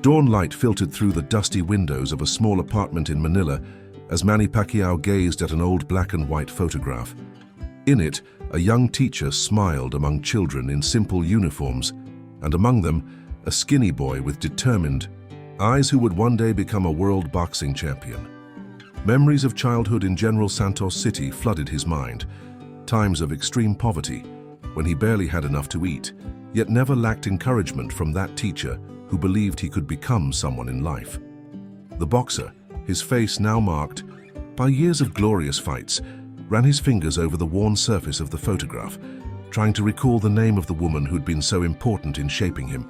Dawn light filtered through the dusty windows of a small apartment in Manila as Manny Pacquiao gazed at an old black and white photograph. In it, a young teacher smiled among children in simple uniforms, and among them, a skinny boy with determined eyes who would one day become a world boxing champion. Memories of childhood in General Santos City flooded his mind, times of extreme poverty, when he barely had enough to eat, yet never lacked encouragement from that teacher who believed he could become someone in life. The boxer, his face now marked by years of glorious fights, ran his fingers over the worn surface of the photograph, trying to recall the name of the woman who'd been so important in shaping him.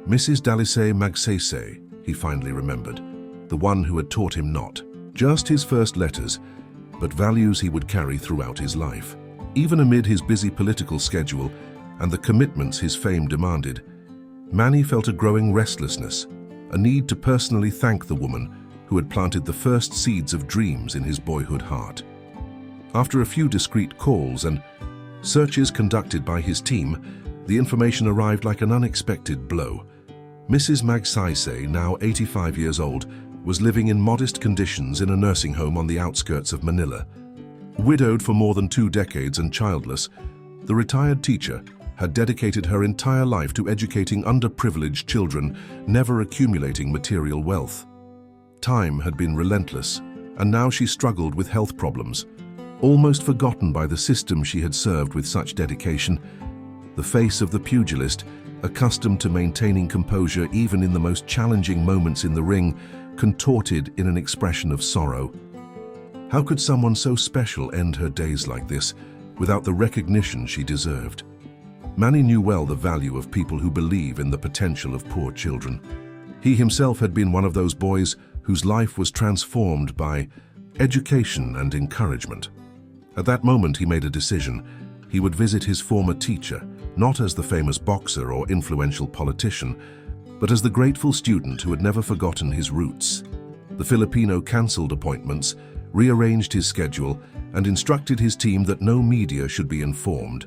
Mrs. Dalisay Magsaysay, he finally remembered, the one who had taught him not just his first letters, but values he would carry throughout his life. Even amid his busy political schedule and the commitments his fame demanded, Manny felt a growing restlessness, a need to personally thank the woman who had planted the first seeds of dreams in his boyhood heart. After a few discreet calls and searches conducted by his team, the information arrived like an unexpected blow. Mrs. Magsaysay, now 85 years old, was living in modest conditions in a nursing home on the outskirts of Manila. Widowed for more than 2 decades and childless, the retired teacher had dedicated her entire life to educating underprivileged children, never accumulating material wealth. Time had been relentless, and now she struggled with health problems. Almost forgotten by the system she had served with such dedication, the face of the pugilist, accustomed to maintaining composure even in the most challenging moments in the ring, contorted in an expression of sorrow. How could someone so special end her days like this, without the recognition she deserved? Manny knew well the value of people who believe in the potential of poor children. He himself had been one of those boys whose life was transformed by education and encouragement. At that moment he made a decision. He would visit his former teacher, not as the famous boxer or influential politician, but as the grateful student who had never forgotten his roots. The Filipino cancelled appointments, rearranged his schedule, and instructed his team that no media should be informed.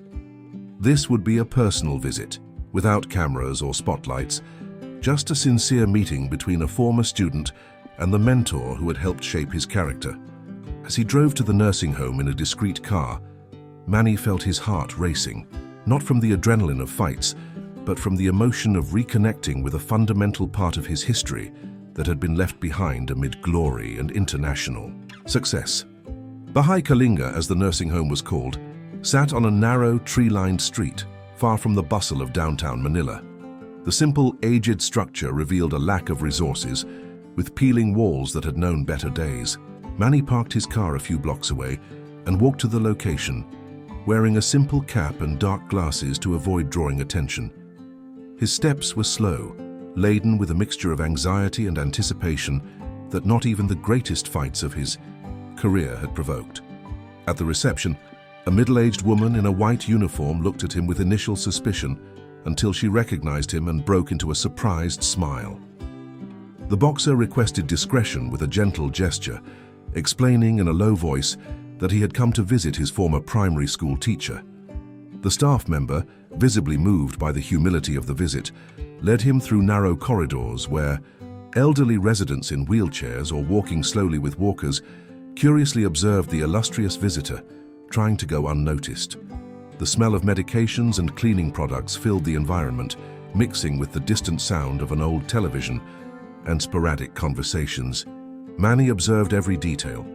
This would be a personal visit, without cameras or spotlights, just a sincere meeting between a former student and the mentor who had helped shape his character. As he drove to the nursing home in a discreet car, Manny felt his heart racing, not from the adrenaline of fights, but from the emotion of reconnecting with a fundamental part of his history that had been left behind amid glory and international success. Bahay Kalinga, as the nursing home was called, sat on a narrow, tree-lined street, far from the bustle of downtown Manila. The simple, aged structure revealed a lack of resources, with peeling walls that had known better days. Manny parked his car a few blocks away and walked to the location, wearing a simple cap and dark glasses to avoid drawing attention. His steps were slow, laden with a mixture of anxiety and anticipation that not even the greatest fights of his career had provoked. At the reception, a middle-aged woman in a white uniform looked at him with initial suspicion until she recognized him and broke into a surprised smile. The boxer requested discretion with a gentle gesture, explaining in a low voice that he had come to visit his former primary school teacher. The staff member, visibly moved by the humility of the visit, led him through narrow corridors where elderly residents in wheelchairs or walking slowly with walkers curiously observed the illustrious visitor, trying to go unnoticed. The smell of medications and cleaning products filled the environment, mixing with the distant sound of an old television and sporadic conversations. Manny observed every detail,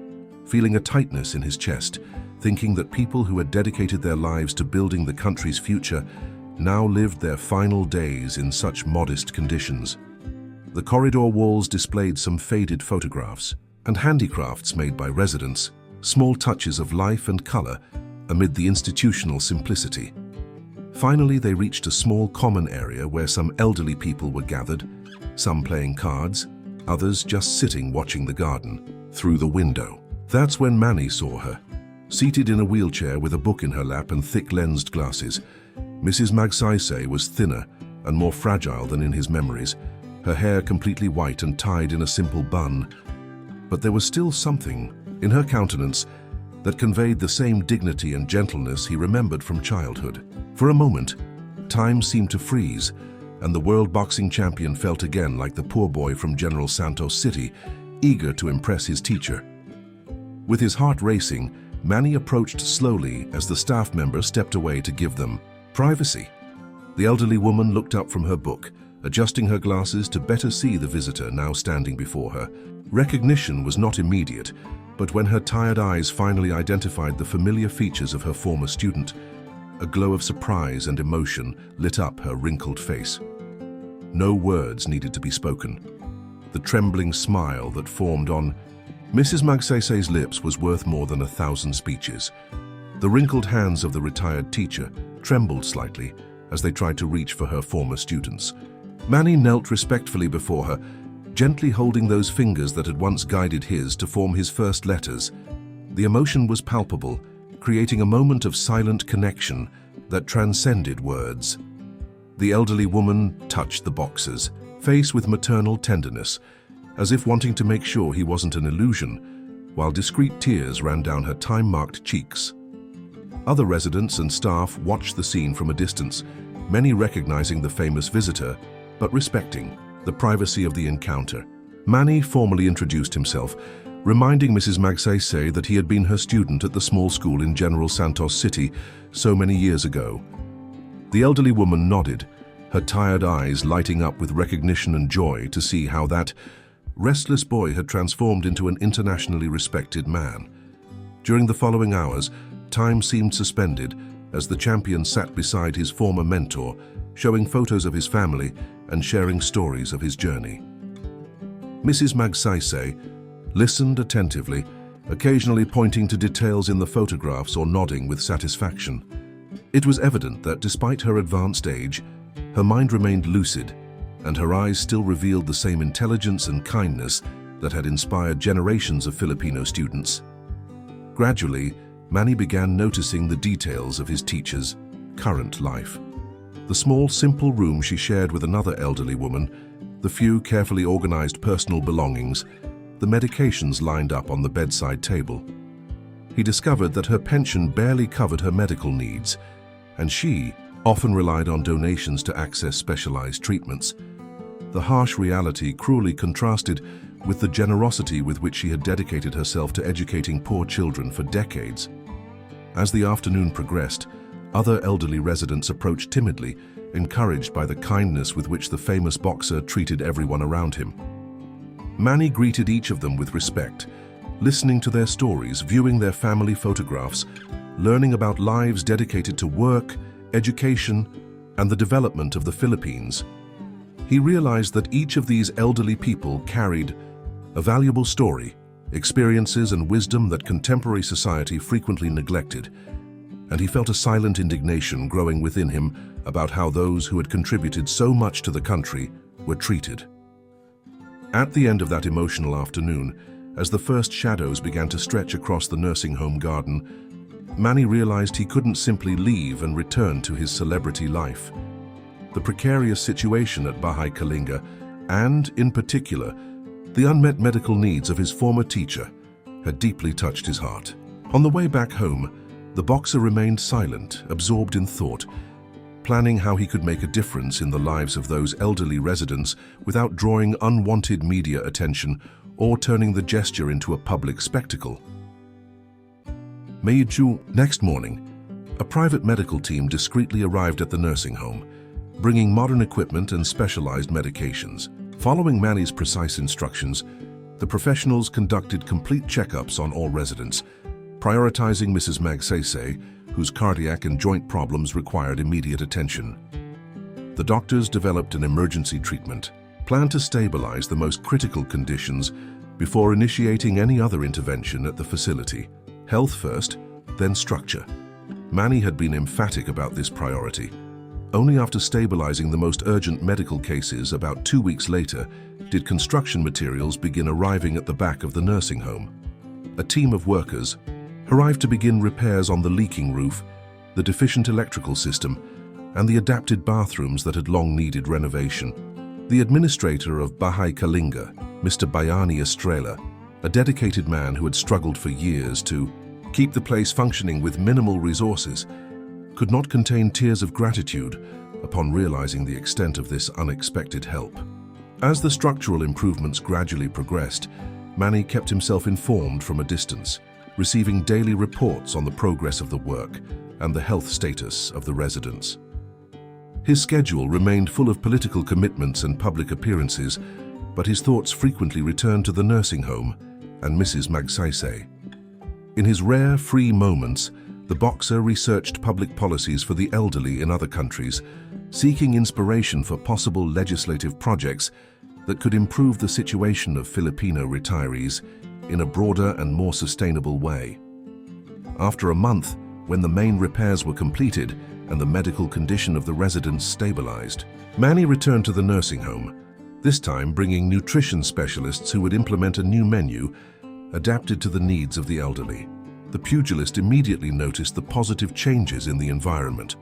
feeling a tightness in his chest, thinking that people who had dedicated their lives to building the country's future now lived their final days in such modest conditions. The corridor walls displayed some faded photographs and handicrafts made by residents, small touches of life and color amid the institutional simplicity. Finally, they reached a small common area where some elderly people were gathered, some playing cards, others just sitting watching the garden through the window. That's when Manny saw her, seated in a wheelchair with a book in her lap and thick-lensed glasses. Mrs. Magsaysay was thinner and more fragile than in his memories, her hair completely white and tied in a simple bun. But there was still something in her countenance that conveyed the same dignity and gentleness he remembered from childhood. For a moment, time seemed to freeze, and the world boxing champion felt again like the poor boy from General Santos City, eager to impress his teacher. With his heart racing, Manny approached slowly as the staff member stepped away to give them privacy. The elderly woman looked up from her book, adjusting her glasses to better see the visitor now standing before her. Recognition was not immediate, but when her tired eyes finally identified the familiar features of her former student, a glow of surprise and emotion lit up her wrinkled face. No words needed to be spoken. The trembling smile that formed on Mrs. Magsaysay's lips was worth more than 1,000 speeches. The wrinkled hands of the retired teacher trembled slightly as they tried to reach for her former students. Manny knelt respectfully before her, gently holding those fingers that had once guided his to form his first letters. The emotion was palpable, creating a moment of silent connection that transcended words. The elderly woman touched the boxer's face with maternal tenderness, as if wanting to make sure he wasn't an illusion, while discreet tears ran down her time-marked cheeks. Other residents and staff watched the scene from a distance, many recognizing the famous visitor, but respecting the privacy of the encounter. Manny formally introduced himself, reminding Mrs. Magsaysay that he had been her student at the small school in General Santos City so many years ago. The elderly woman nodded, her tired eyes lighting up with recognition and joy to see how that restless boy had transformed into an internationally respected man. During the following hours, time seemed suspended as the champion sat beside his former mentor, showing photos of his family and sharing stories of his journey. Mrs. Magsaysay listened attentively, occasionally pointing to details in the photographs or nodding with satisfaction. It was evident that despite her advanced age, her mind remained lucid, and her eyes still revealed the same intelligence and kindness that had inspired generations of Filipino students. Gradually, Manny began noticing the details of his teacher's current life. The small, simple room she shared with another elderly woman, the few carefully organized personal belongings, the medications lined up on the bedside table. He discovered that her pension barely covered her medical needs, and she often relied on donations to access specialized treatments. The harsh reality cruelly contrasted with the generosity with which she had dedicated herself to educating poor children for decades. As the afternoon progressed, other elderly residents approached timidly, encouraged by the kindness with which the famous boxer treated everyone around him. Manny greeted each of them with respect, listening to their stories, viewing their family photographs, learning about lives dedicated to work, education, and the development of the Philippines. He realized that each of these elderly people carried a valuable story, experiences and wisdom that contemporary society frequently neglected, and he felt a silent indignation growing within him about how those who had contributed so much to the country were treated. At the end of that emotional afternoon, as the first shadows began to stretch across the nursing home garden, Manny realized he couldn't simply leave and return to his celebrity life. The precarious situation at Bahay Kalinga, and, in particular, the unmet medical needs of his former teacher, had deeply touched his heart. On the way back home, the boxer remained silent, absorbed in thought, planning how he could make a difference in the lives of those elderly residents without drawing unwanted media attention or turning the gesture into a public spectacle. Next morning, a private medical team discreetly arrived at the nursing home, bringing modern equipment and specialized medications. Following Manny's precise instructions, the professionals conducted complete checkups on all residents, prioritizing Mrs. Magsaysay, whose cardiac and joint problems required immediate attention. The doctors developed an emergency treatment, planned to stabilize the most critical conditions before initiating any other intervention at the facility. Health first, then structure. Manny had been emphatic about this priority. Only after stabilizing the most urgent medical cases about 2 weeks later did construction materials begin arriving at the back of the nursing home. A team of workers arrived to begin repairs on the leaking roof, the deficient electrical system, and the adapted bathrooms that had long needed renovation. The administrator of Bahay Kalinga, Mr. Bayani Estrella, a dedicated man who had struggled for years to keep the place functioning with minimal resources, could not contain tears of gratitude upon realizing the extent of this unexpected help. As the structural improvements gradually progressed, Manny kept himself informed from a distance, receiving daily reports on the progress of the work and the health status of the residents. His schedule remained full of political commitments and public appearances, but his thoughts frequently returned to the nursing home and Mrs. Magsaysay. In his rare, free moments, the boxer researched public policies for the elderly in other countries, seeking inspiration for possible legislative projects that could improve the situation of Filipino retirees in a broader and more sustainable way. After a month, when the main repairs were completed and the medical condition of the residents stabilized, Manny returned to the nursing home, this time bringing nutrition specialists who would implement a new menu adapted to the needs of the elderly. The pugilist immediately noticed the positive changes in the environment: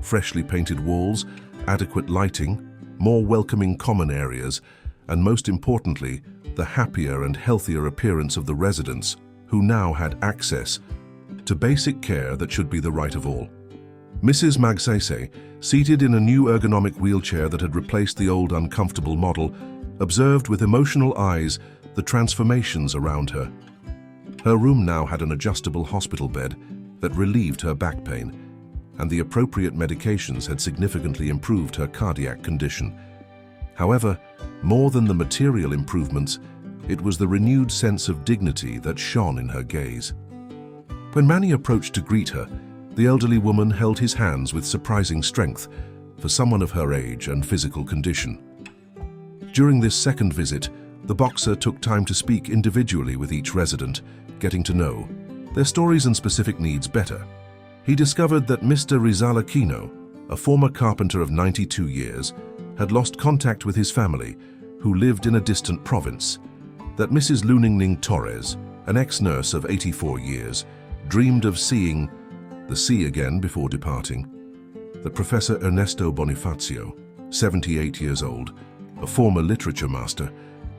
freshly painted walls, adequate lighting, more welcoming common areas, and most importantly, the happier and healthier appearance of the residents, who now had access to basic care that should be the right of all. Mrs. Magsaysay, seated in a new ergonomic wheelchair that had replaced the old uncomfortable model, observed with emotional eyes the transformations around her. Her room now had an adjustable hospital bed that relieved her back pain, and the appropriate medications had significantly improved her cardiac condition. However, more than the material improvements, it was the renewed sense of dignity that shone in her gaze. When Manny approached to greet her, the elderly woman held his hands with surprising strength for someone of her age and physical condition. During this second visit, the boxer took time to speak individually with each resident, getting to know their stories and specific needs better. He discovered that Mr. Rizal Aquino, a former carpenter of 92 years, had lost contact with his family, who lived in a distant province, that Mrs. Luningning Torres, an ex-nurse of 84 years, dreamed of seeing the sea again before departing, that Professor Ernesto Bonifacio, 78 years old, a former literature master,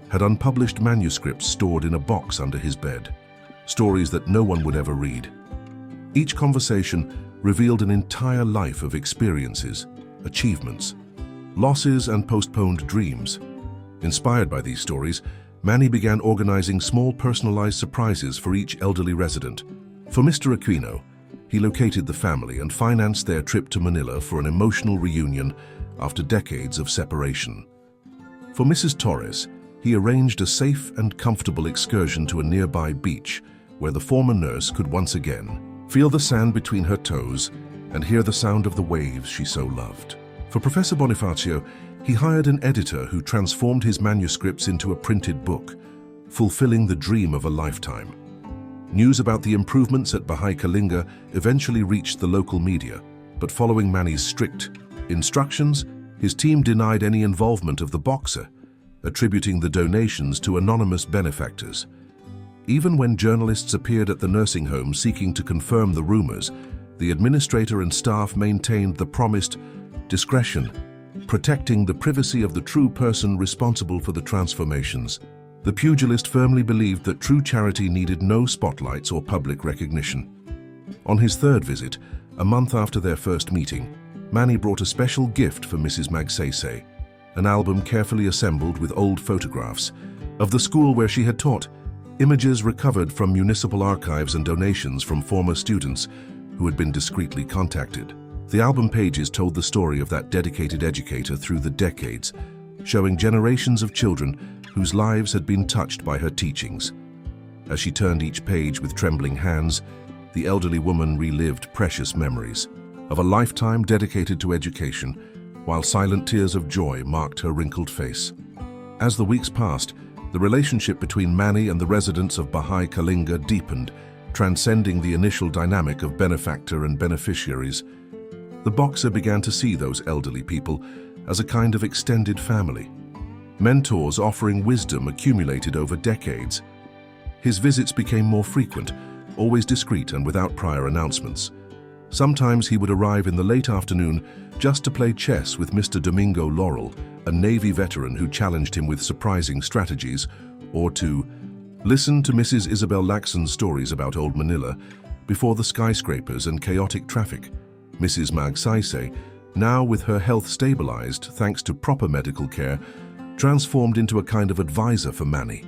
had unpublished manuscripts stored in a box under his bed, stories that no one would ever read. Each conversation revealed an entire life of experiences, achievements, losses and postponed dreams. Inspired by these stories, Manny began organizing small personalized surprises for each elderly resident. For Mr. Aquino, he located the family and financed their trip to Manila for an emotional reunion after decades of separation. For Mrs. Torres, he arranged a safe and comfortable excursion to a nearby beach where the former nurse could once again feel the sand between her toes and hear the sound of the waves she so loved. For Professor Bonifacio, he hired an editor who transformed his manuscripts into a printed book, fulfilling the dream of a lifetime. News about the improvements at Bahay Kalinga eventually reached the local media, but following Manny's strict instructions, his team denied any involvement of the boxer, attributing the donations to anonymous benefactors. Even when journalists appeared at the nursing home seeking to confirm the rumors, the administrator and staff maintained the promised discretion, protecting the privacy of the true person responsible for the transformations. The pugilist firmly believed that true charity needed no spotlights or public recognition. On his third visit, a month after their first meeting, Manny brought a special gift for Mrs. Magsaysay, an album carefully assembled with old photographs of the school where she had taught, images recovered from municipal archives and donations from former students who had been discreetly contacted. The album pages told the story of that dedicated educator through the decades, showing generations of children whose lives had been touched by her teachings. As she turned each page with trembling hands, the elderly woman relived precious memories of a lifetime dedicated to education, while silent tears of joy marked her wrinkled face. As the weeks passed, the relationship between Manny and the residents of Bahay Kalinga deepened, transcending the initial dynamic of benefactor and beneficiaries. The boxer began to see those elderly people as a kind of extended family, mentors offering wisdom accumulated over decades. His visits became more frequent, always discreet and without prior announcements. Sometimes he would arrive in the late afternoon just to play chess with Mr. Domingo Laurel, a Navy veteran who challenged him with surprising strategies, or to listen to Mrs. Isabel Lacson stories about old Manila before the skyscrapers and chaotic traffic. Mrs. Magsaysay now with her health stabilized thanks to proper medical care, transformed into a kind of advisor for Manny.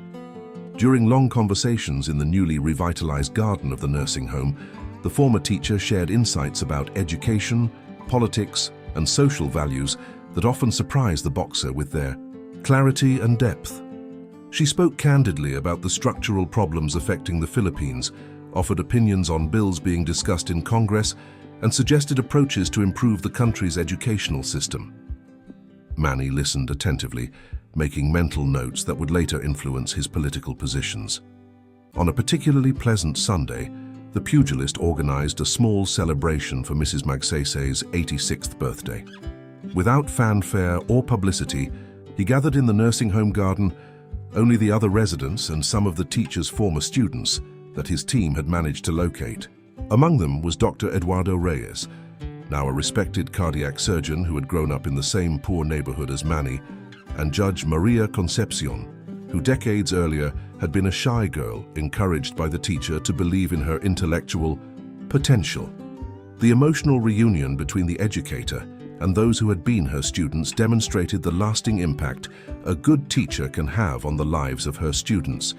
During long conversations in the newly revitalized garden of the nursing home, the former teacher shared insights about education, politics, and social values that often surprise the boxer with their clarity and depth. She spoke candidly about the structural problems affecting the Philippines, offered opinions on bills being discussed in Congress, and suggested approaches to improve the country's educational system. Manny listened attentively, making mental notes that would later influence his political positions. On a particularly pleasant Sunday, the pugilist organized a small celebration for Mrs. Magsaysay's 86th birthday. Without fanfare or publicity, he gathered in the nursing home garden only the other residents and some of the teacher's former students that his team had managed to locate. Among them was Dr. Eduardo Reyes, now a respected cardiac surgeon who had grown up in the same poor neighborhood as Manny, and Judge Maria Concepcion, who decades earlier had been a shy girl encouraged by the teacher to believe in her intellectual potential. The emotional reunion between the educator and those who had been her students demonstrated the lasting impact a good teacher can have on the lives of her students.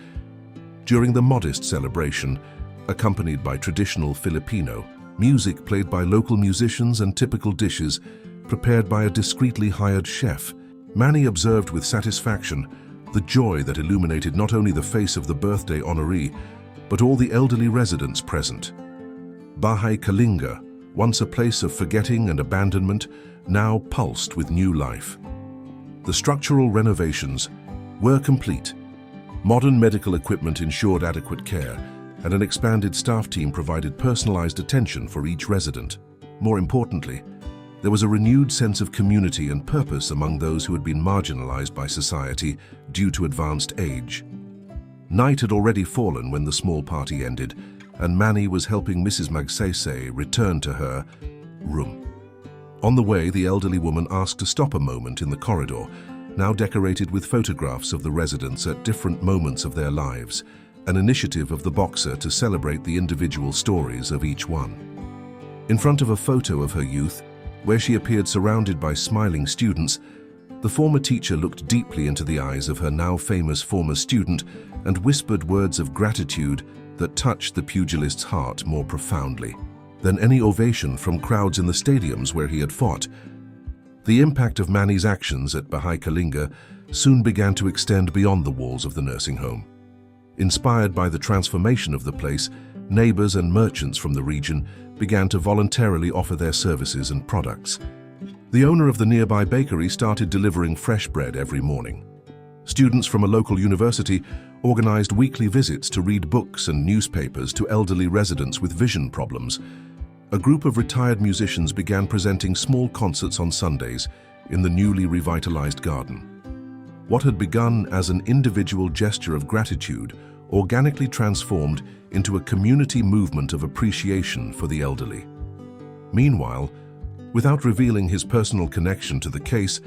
During the modest celebration, accompanied by traditional Filipino music played by local musicians and typical dishes prepared by a discreetly hired chef, Manny observed with satisfaction the joy that illuminated not only the face of the birthday honoree, but all the elderly residents present. Bahay Kalinga, once a place of forgetting and abandonment, now pulsed with new life. The structural renovations were complete. Modern medical equipment ensured adequate care, and an expanded staff team provided personalized attention for each resident. More importantly, there was a renewed sense of community and purpose among those who had been marginalized by society due to advanced age. Night had already fallen when the small party ended, and Manny was helping Mrs. Magsaysay return to her room. On the way, the elderly woman asked to stop a moment in the corridor, now decorated with photographs of the residents at different moments of their lives, an initiative of the boxer to celebrate the individual stories of each one. In front of a photo of her youth, where she appeared surrounded by smiling students, the former teacher looked deeply into the eyes of her now famous former student and whispered words of gratitude that touched the pugilist's heart more profoundly than any ovation from crowds in the stadiums where he had fought. The impact of Manny's actions at Bahay Kalinga soon began to extend beyond the walls of the nursing home. Inspired by the transformation of the place, neighbors and merchants from the region began to voluntarily offer their services and products. The owner of the nearby bakery started delivering fresh bread every morning. Students from a local university organized weekly visits to read books and newspapers to elderly residents with vision problems. A group of retired musicians began presenting small concerts on Sundays in the newly revitalized garden. What had begun as an individual gesture of gratitude organically transformed into a community movement of appreciation for the elderly. Meanwhile, without revealing his personal connection to the case,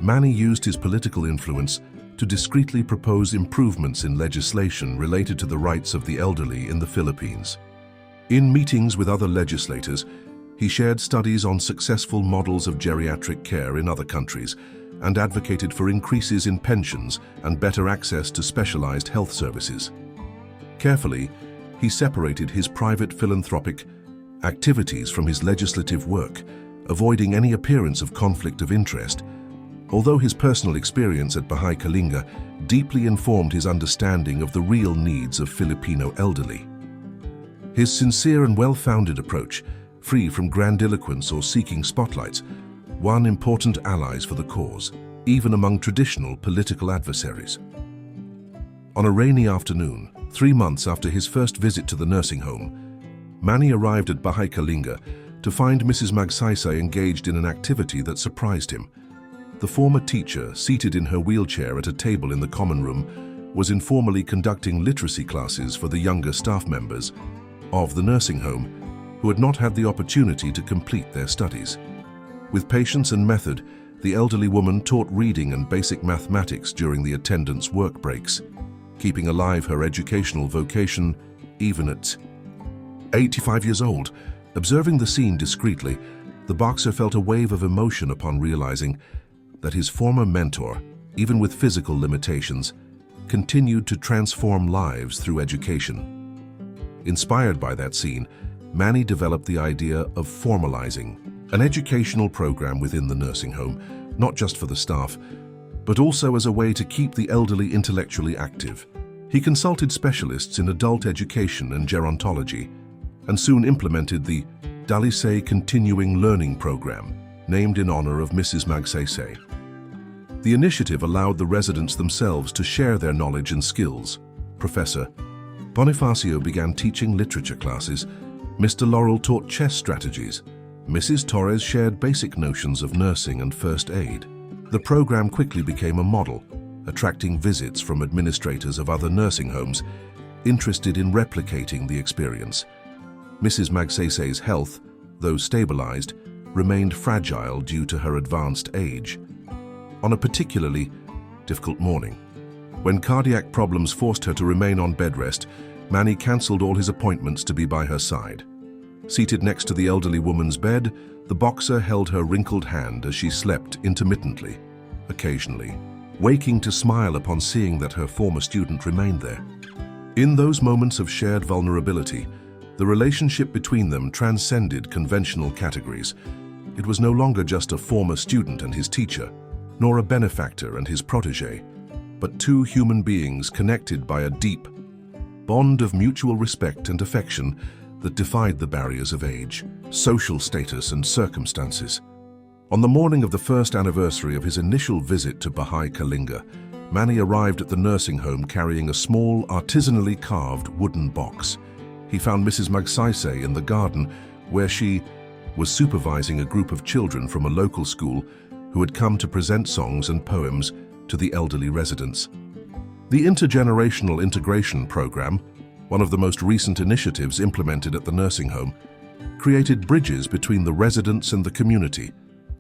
Manny used his political influence to discreetly propose improvements in legislation related to the rights of the elderly in the Philippines. In meetings with other legislators, he shared studies on successful models of geriatric care in other countries and advocated for increases in pensions and better access to specialized health services. Carefully, he separated his private philanthropic activities from his legislative work, avoiding any appearance of conflict of interest. Although his personal experience at Bahay Kalinga deeply informed his understanding of the real needs of Filipino elderly. His sincere and well-founded approach, free from grandiloquence or seeking spotlights, won important allies for the cause, even among traditional political adversaries. On a rainy afternoon, 3 months after his first visit to the nursing home, Manny arrived at Bahay Kalinga to find Mrs. Magsaysay engaged in an activity that surprised him. The former teacher, seated in her wheelchair at a table in the common room, was informally conducting literacy classes for the younger staff members of the nursing home who had not had the opportunity to complete their studies. With patience and method, the elderly woman taught reading and basic mathematics during the attendants' work breaks, keeping alive her educational vocation even at 85 years old. Observing the scene discreetly, The boxer felt a wave of emotion upon realizing that his former mentor, even with physical limitations, continued to transform lives through education. Inspired by that scene, Manny developed the idea of formalizing an educational program within the nursing home, not just for the staff, but also as a way to keep the elderly intellectually active. He consulted specialists in adult education and gerontology, and soon implemented the Dalisay Continuing Learning Program, named in honor of Mrs. Magsaysay. The initiative allowed the residents themselves to share their knowledge and skills. Professor Bonifacio began teaching literature classes, Mr. Laurel taught chess strategies, Mrs. Torres shared basic notions of nursing and first aid. The program quickly became a model, attracting visits from administrators of other nursing homes interested in replicating the experience. Mrs. Magsaysay's health, though stabilized, remained fragile due to her advanced age. On a particularly difficult morning, when cardiac problems forced her to remain on bed rest, Manny cancelled all his appointments to be by her side. Seated next to the elderly woman's bed, the boxer held her wrinkled hand as she slept intermittently, occasionally, waking to smile upon seeing that her former student remained there. In those moments of shared vulnerability, the relationship between them transcended conventional categories. It was no longer just a former student and his teacher, nor a benefactor and his protege, but two human beings connected by a deep bond of mutual respect and affection that defied the barriers of age, social status, and circumstances. On the morning of the first anniversary of his initial visit to Baha'i Kalinga, Manny arrived at the nursing home carrying a small, artisanally carved wooden box. He found Mrs. Magsaysay in the garden, where she was supervising a group of children from a local school who had come to present songs and poems to the elderly residents. The Intergenerational Integration Program, one of the most recent initiatives implemented at the nursing home, created bridges between the residents and the community,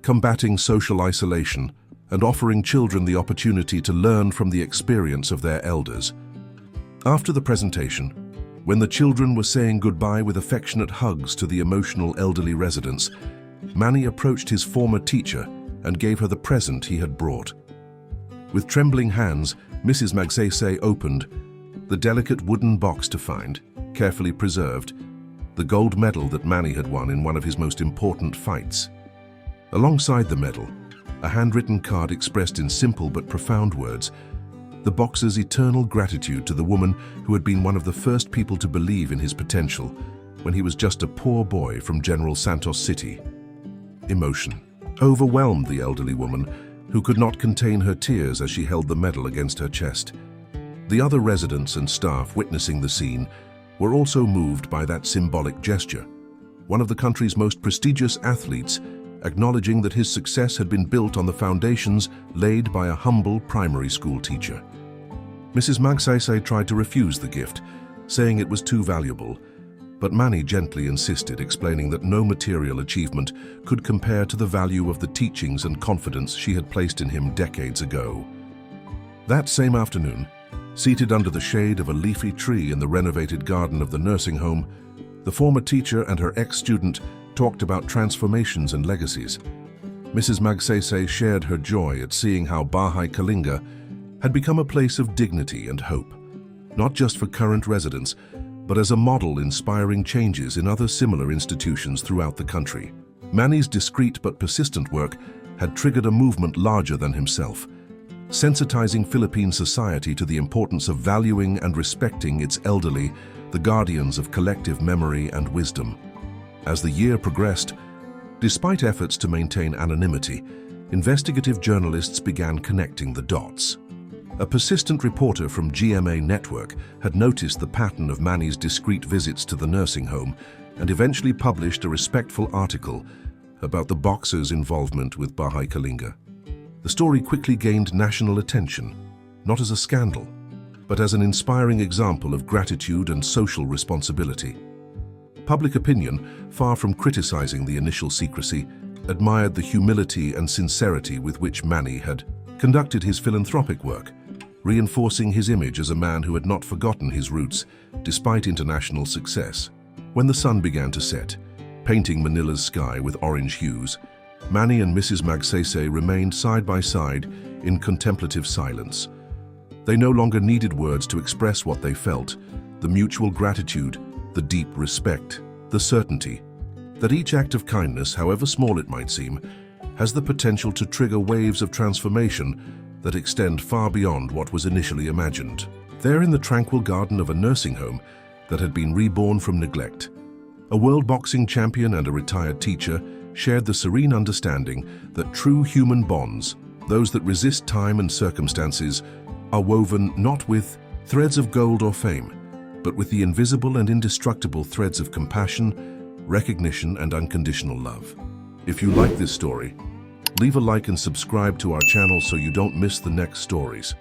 combating social isolation and offering children the opportunity to learn from the experience of their elders. After the presentation, when the children were saying goodbye with affectionate hugs to the emotional elderly residents, Manny approached his former teacher and gave her the present he had brought. With trembling hands, Mrs. Magsaysay opened the delicate wooden box to find, carefully preserved, the gold medal that Manny had won in one of his most important fights. Alongside the medal, a handwritten card expressed in simple but profound words, the boxer's eternal gratitude to the woman who had been one of the first people to believe in his potential when he was just a poor boy from General Santos City. Emotion overwhelmed the elderly woman, who could not contain her tears as she held the medal against her chest. The other residents and staff witnessing the scene were also moved by that symbolic gesture. One of the country's most prestigious athletes, acknowledging that his success had been built on the foundations laid by a humble primary school teacher. Mrs. Magsaysay tried to refuse the gift, saying it was too valuable, but Manny gently insisted, explaining that no material achievement could compare to the value of the teachings and confidence she had placed in him decades ago. That same afternoon, seated under the shade of a leafy tree in the renovated garden of the nursing home, the former teacher and her ex-student talked about transformations and legacies. Mrs. Magsaysay shared her joy at seeing how Baha'i Kalinga had become a place of dignity and hope, not just for current residents, but as a model inspiring changes in other similar institutions throughout the country. Manny's discreet but persistent work had triggered a movement larger than himself, sensitizing Philippine society to the importance of valuing and respecting its elderly, the guardians of collective memory and wisdom. As the year progressed, despite efforts to maintain anonymity, investigative journalists began connecting the dots. A persistent reporter from GMA Network had noticed the pattern of Manny's discreet visits to the nursing home and eventually published a respectful article about the boxer's involvement with Baha'i Kalinga. The story quickly gained national attention, not as a scandal, but as an inspiring example of gratitude and social responsibility. Public opinion, far from criticizing the initial secrecy, admired the humility and sincerity with which Manny had conducted his philanthropic work, reinforcing his image as a man who had not forgotten his roots despite international success. When the sun began to set, painting Manila's sky with orange hues, Manny and Mrs. Magsaysay remained side by side in contemplative silence. They no longer needed words to express what they felt, the mutual gratitude, the deep respect, the certainty that each act of kindness, however small it might seem, has the potential to trigger waves of transformation that extend far beyond what was initially imagined. There, in the tranquil garden of a nursing home that had been reborn from neglect, a world boxing champion and a retired teacher shared the serene understanding that true human bonds, those that resist time and circumstances, are woven not with threads of gold or fame, but with the invisible and indestructible threads of compassion, recognition, and unconditional love. If you like this story, leave a like and subscribe to our channel so you don't miss the next stories.